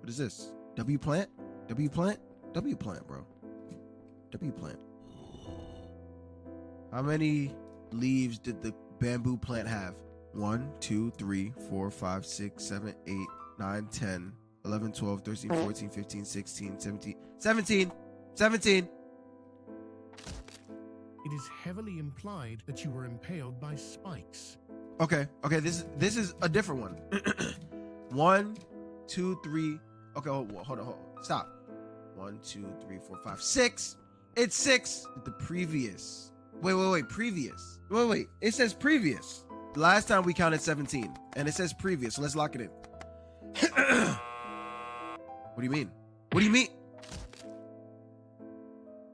What is this? W plant? W plant? W plant, bro. W plant. How many leaves did the bamboo plant have? 1, 2, 3, 4, 5, 6, 7, 8, 9, 10, 11, 12, 13, 14, 15, 16, 17. 17! It is heavily implied that you were impaled by spikes. Okay, this is a different one. 1, 2, 3. Okay, hold on. Stop. 1, 2, 3, 4, 5, 6. It's 6. The previous. Wait. Previous. Wait. It says previous. The last time we counted 17, and it says previous. So let's lock it in. What do you mean? What do you mean?